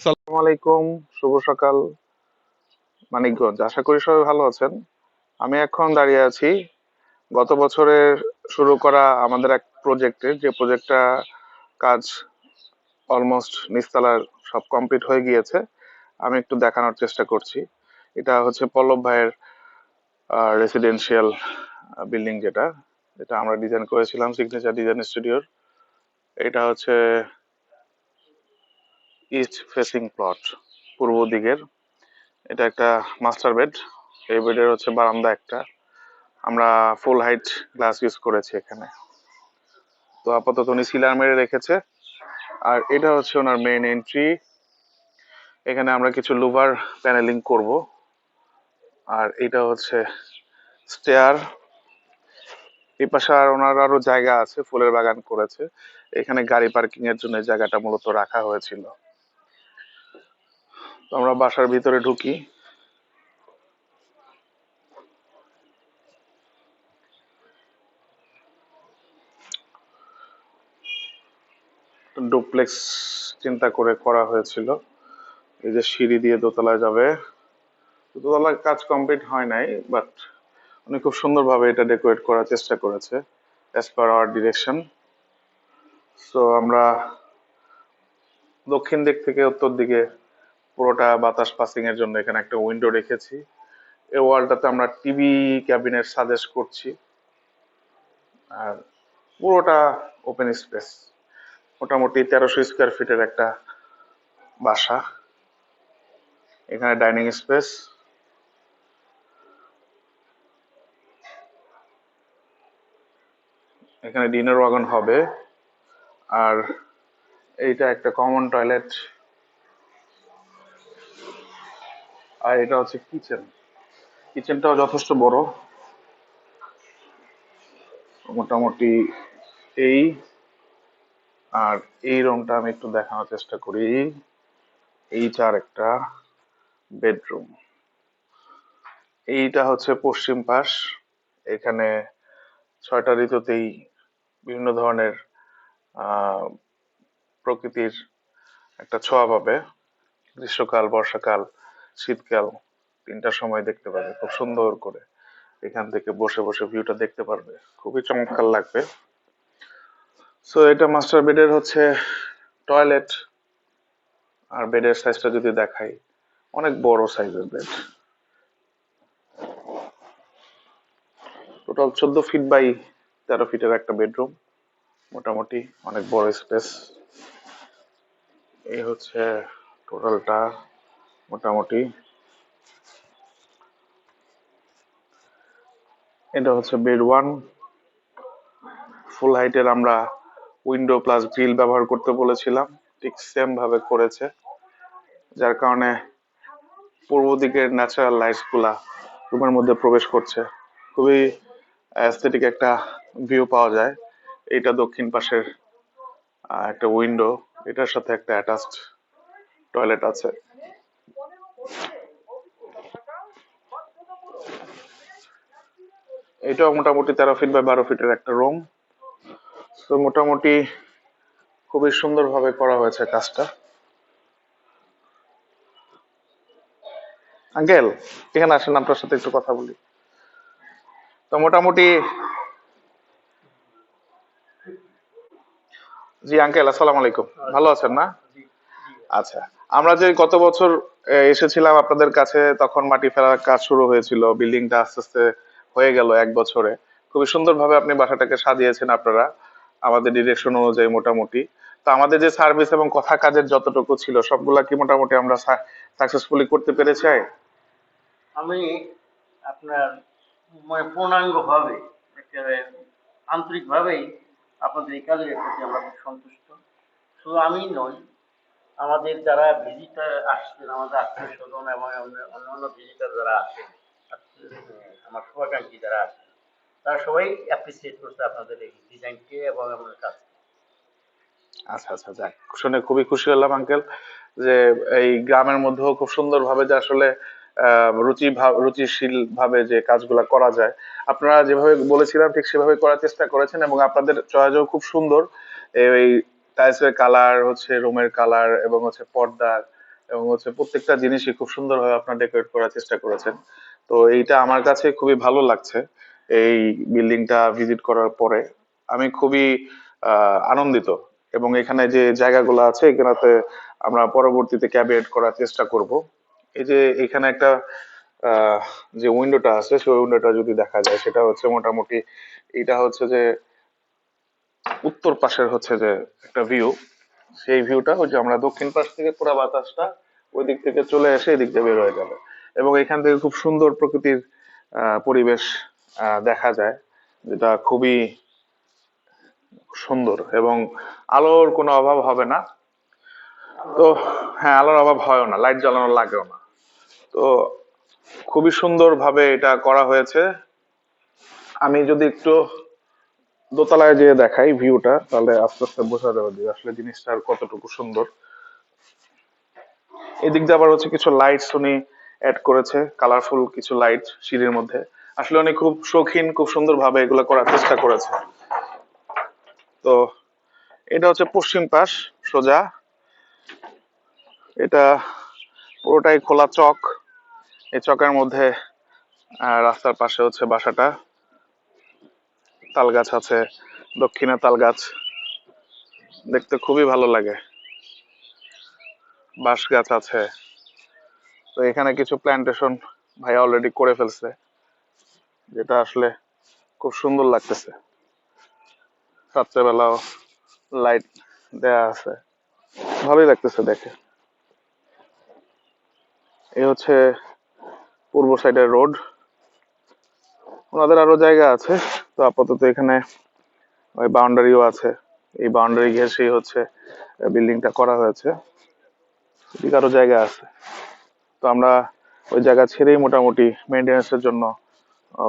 সালাম আলাইকুম, শুভ সকাল মানিকগঞ্জ। আশা করি সবাই ভালো আছেন। আমি এখন দাঁড়িয়ে আছি গত বছরের শুরু করা আমাদের এক প্রজেক্টের, যে প্রজেক্টটা কাজ অলমোস্ট নিচতলার সব কমপ্লিট হয়ে গিয়েছে। আমি একটু দেখানোর চেষ্টা করছি। এটা হচ্ছে পল্লব ভাইয়ের রেসিডেন্সিয়াল বিল্ডিং, যেটা যেটা আমরা ডিজাইন করেছিলাম সিগনেচার ডিজাইন স্টুডিওর। এটা হচ্ছে ইস্ট ফেসিং প্লট, পূর্ব দিকের। এটা একটা মাস্টার বেড। এই বেডের হচ্ছে বারান্দা একটা। আমরা ফুল হাইট গ্লাস ইউজ করেছি এখানে। তো আপাতত উনি সিলার মেরে রেখেছে। আর এটা হচ্ছে ওনার মেইন এন্ট্রি। এখানে আমরা কিছু লুভার প্যানেলিং করব। আর এটা হচ্ছে স্টেয়ার। এই পাশে আর ওনার আরো জায়গা আছে, ফুলের বাগান করেছে। এখানে গাড়ি পার্কিং এর জন্য এই জায়গাটা মূলত রাখা হয়েছিল। তো আমরা বাসার ভিতরে ঢুকি। ডুপ্লেক্স চিন্তা করে করা হয়েছিল। এই যে সিঁড়ি দিয়ে দোতলায় যাবে। দোতলার কাজ কমপ্লিট হয় নাই, বাট উনি খুব সুন্দরভাবে এটা ডেকোরেট করার চেষ্টা করেছে as per our direction. So আমরা দক্ষিণ দিক থেকে উত্তর দিকে পুরোটা বাতাস পাসিং এর জন্য এখানে একটা উইন্ডো রেখেছি। এই ওয়ালটাতে আমরা টিভি ক্যাবিনেট সাজেস্ট করছি। আর পুরোটা ওপেন স্পেস, মোটামুটি 1300 স্কোয়ার ফিটের একটা বাসা। এখানে ডাইনিং স্পেস, এখানে ডিনার ওয়াগন হবে। আর এইটা একটা কমন টয়লেট। আর এটা হচ্ছে কিচেন। কিচেনটাও যথেষ্ট বড়, মোটামুটি এই। আর এই রুমটা আমি একটু দেখানোর চেষ্টা করি। এইটা আর একটা বেডরুম। এইটা হচ্ছে পশ্চিম পাশ। এখানে 6টা ঋতুতেই বিভিন্ন ধরনের আহ প্রকৃতির একটা ছোঁয়া পাবে। গ্রীষ্মকাল, বর্ষাকাল, শীতকাল, 3টা সময় দেখতে পাবে খুব সুন্দর করে। এখান থেকে বসে বসে ভিউটা দেখতে পারবে, খুবই চমৎকার লাগবে। সো এটা মাস্টার বেডের হচ্ছে টয়লেট। আর বেডের সাইজটা যদি দেখাই, অনেক বড় সাইজের বেড। টোটাল 14 ফিট বাই 13 ফিটের একটা বেডরুম, মোটামুটি অনেক বড় স্পেস। এই হচ্ছে টোটালটা মোটামুটি। এটা হচ্ছে বেড 1। ফুল হাইটের আমরা উইন্ডো প্লাস গ্রিল ব্যবহার করতে বলেছিলাম, ঠিক সেম ভাবে করেছে। যার কারণে পূর্ব দিকের ন্যাচারাল লাইটস গুলা রুমের মধ্যে প্রবেশ করছে। খুবই অ্যাস্থেটিক একটা ভিউ পাওয়া যায়। এটা দক্ষিণ পাশের একটা উইন্ডো। এটার সাথে একটা অ্যাটাচড টয়লেট আছে। এটাও মোটামুটি 13 ফিট বাই 12 ফিটের একটা রুম। তো মোটামুটি খুবই সুন্দরভাবে করা হয়েছে কাজটা। আঙ্কেল, এখানে আসেন, আপনার সাথে একটু কথা বলি। তো মোটামুটি, জি আঙ্কেল, আসসালামু আলাইকুম। ভালো আছেন না? আচ্ছা, আমরা যে গত বছর এসেছিলাম আপনাদের কাছে, তখন মাটি ফেলার কাজ শুরু হয়েছিল। বিল্ডিংটা আস্তে আস্তে হয়ে গেল 1 বছরে। খুবই সুন্দরভাবে আপনি বাসাটাকে সাজিয়েছেন আপনারা, আমাদের ডিরেকশন অনুযায়ী মোটামুটি। তো আমাদের যে সার্ভিস এবং কথা কাজের যতটুকু ছিল সবগুলা কি মোটামুটি আমরা সাকসেসফুলি করতে পেরেছি? আমি আপনার পূর্ণাঙ্গভাবে একেবারে আন্তরিকভাবেই আপনাদের এই কাজের প্রতি আমরা খুব সন্তুষ্ট। শুধু আমি নই, আমাদের যারা ভিজিটার আসছেন, আমাদের আত্মীয় স্বজন এবং অন্যান্য ভিজিটার যারা আছেন, আমার শুভাকাঙ্ক্ষী যারা আছেন, তারা সবাই অ্যাপ্রিসিয়েট করছে আপনাদের এই ডিজাইনকে এবং আমাদের কাজকে। আচ্ছা আচ্ছা, যাক, শুনে খুবই খুশি হলাম আঙ্কেল, যে এই গ্রামের মধ্যেও খুব সুন্দরভাবে যে আসলে রুচিশীল ভাবে যে কাজগুলা করা যায়, আপনারা যেভাবে বলেছিলাম ঠিক সেভাবে করার চেষ্টা করেছেন। এবং আপনাদের চয়েসও খুব সুন্দর। এই টাইলসের কালার হচ্ছে, রুমের কালার এবং হচ্ছে পর্দার এবং হচ্ছে প্রত্যেকটা জিনিসই খুব সুন্দরভাবে আপনার ডেকোরেট করার চেষ্টা করেছেন। তো এইটা আমার কাছে খুবই ভালো লাগছে। এই বিল্ডিংটা ভিজিট করার পরে আমি খুবই আনন্দিত, এবং এখানে যে জায়গাগুলো আছে এখানেতে আমরা পরবর্তীতে ক্যাবিনেট করার চেষ্টা করব। এই যে এখানে একটা আহ, যে উইন্ডোটা আছে সেই উইন্ডোটা যদি দেখা যায় সেটা হচ্ছে মোটামুটি, এটা হচ্ছে যে উত্তর পাশের হচ্ছে যে একটা ভিউ, সেই ভিউটা ওই যে আমরা দক্ষিণ পাশ থেকে পুরো বাতাসটা ওই দিক থেকে চলে এসে এদিক দিয়ে বের হয়ে যাবে, এবং এখান থেকে খুব সুন্দর প্রকৃতির পরিবেশ দেখা যায়, যেটা খুবই সুন্দর, এবং আলোর কোনো অভাব হবে না। তো হ্যাঁ, আলোর অভাব হয়ও না, লাইট জ্বালানো লাগেও না। তো খুবই সুন্দর ভাবে এটা করা হয়েছে। আমি যদি একটু দোতলায় যেয়ে দেখাই ভিউটা, তাহলে আস্তে আস্তে বোঝা যাবে যে আসলে জিনিসটার কতটুকু সুন্দর। এদিক দিয়ে আবার হচ্ছে কিছু লাইটস উনি অ্যাড করেছে, কালারফুল কিছু লাইট সিঁড়ির মধ্যে। আসলে উনি খুব শৌখিন, খুব সুন্দর ভাবে এগুলো করার চেষ্টা করেছে। তো এটা হচ্ছে পশ্চিম পাশ সোজা, এটা পুরোটাই খোলা চক। এই চকের মধ্যে রাস্তার পাশে হচ্ছে বাসাটা, তাল গাছ আছে, দক্ষিণে তাল গাছ, দেখতে খুবই ভালো লাগে, বাঁশ গাছ আছে। তো এখানে কিছু প্ল্যান্টেশন ভাই অলরেডি করে ফেলছে, যেটা আসলে খুব সুন্দর লাগতেছে। রাত্রেবেলাও লাইট দেয়া আছে, ভালোই লাগতেছে দেখে। এই হচ্ছে পূর্ব সাইডের রোড। ওনাদের আরো জায়গা আছে, তো আপাতত এখানে ওই বাউন্ডারিও আছে, এই বাউন্ডারি ঘেঁষেই হচ্ছে বিল্ডিংটা করা হয়েছে। এদিকে আরো জায়গা আছে, তো আমরা ওই জায়গা ছেড়েই মোটামুটি মেনটেন্যান্সের জন্য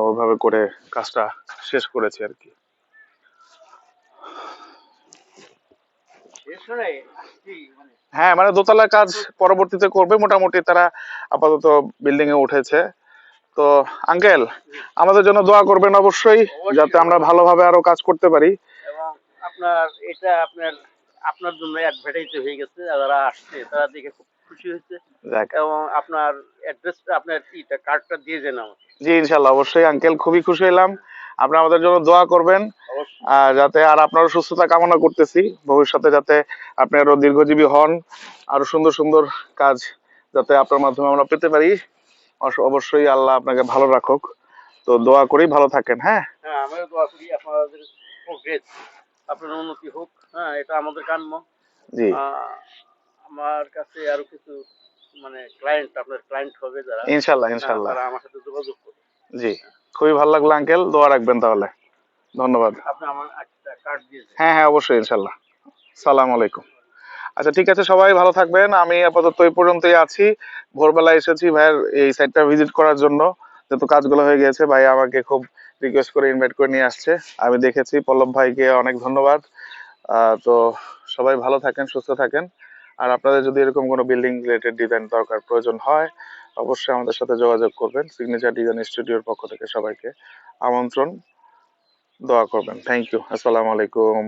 ওইভাবে করে কাজটা শেষ করেছি আর কি। হ্যাঁ, মানে দোতলার কাজ পরবর্তীতে করবে, মোটামুটি তারা আপাতত বিল্ডিং এ উঠেছে। তো আঙ্কেল, আমাদের জন্য দোয়া করবেন অবশ্যই, যাতে আমরা ভালোভাবে আরো কাজ করতে পারি। এবং আপনার এটা আপনার জন্য অ্যাডভার্টাইজ হয়ে গেছে, যারা আসছে তারা দেখে খুব খুশি হয়েছে। যাক, এবং আপনার অ্যাড্রেসটা, আপনার ইটা কার্ডটা দিয়ে দেন আমাকে। জি ইনশাল্লাহ, অবশ্যই আঙ্কেল, খুবই খুশি হলাম। আপনি আমাদের জন্য দোয়া করবেন, অবশ্যই। যাতে আর আপনারও সুস্থতা কামনা করতেছি ভবিষ্যতে, যাতে আপনি আরো দীর্ঘজীবী হন, আরো সুন্দর সুন্দর কাজ যাতে আপনার মাধ্যমে আমরা পেতে পারি। অবশ্যই আল্লাহ আপনাকে ভালো রাখুক। তো দোয়া করি, ভালো থাকেন। হ্যাঁ, হ্যাঁ, আমিও দোয়া করি আপনাদের প্রোগ্রেস, আপনার উন্নতি হোক। হ্যাঁ, এটা আমাদের কাম্য। জি আহ, আমার কাছে আরো কিছু মানে ক্লায়েন্ট, আপনার ক্লায়েন্ট হবে যারা, ইনশাল্লাহ হ্যাঁ, ইনশাল্লাহ। তারা আমার সাথে যোগাযোগ করবে। জি, খুবই ভালো লাগলো আঙ্কেল, দোয়া রাখবেন তাহলে। ধন্যবাদ। আপনি আমার একটা কার্ড দিয়েছেন। হ্যাঁ হ্যাঁ, অবশ্যই ইনশাল্লাহ। সালাম আলাইকুম। আচ্ছা ঠিক আছে, সবাই ভালো থাকবেন। আমি আপাতত এই পর্যন্তই আছি। ভোরবেলা এসেছি ভাইয়ের এই সাইটটা ভিজিট করার জন্য, যেহেতু কাজগুলো হয়ে গেছে। ভাই আমাকে খুব রিকোয়েস্ট করে ইনভাইট করে নিয়ে আসছে, আমি দেখেছি। পল্লব ভাইকে অনেক ধন্যবাদ। তো সবাই ভালো থাকেন, সুস্থ থাকেন। আর আপনাদের যদি এরকম কোনো বিল্ডিং রিলেটেড ডিজাইন দরকার প্রয়োজন হয়, অবশ্যই আমাদের সাথে যোগাযোগ করবেন। সিগনেচার ডিজাইন স্টুডিওর পক্ষ থেকে সবাইকে আমন্ত্রণ। দোয়া করবেন। Thank you. আসসালামু আলাইকুম।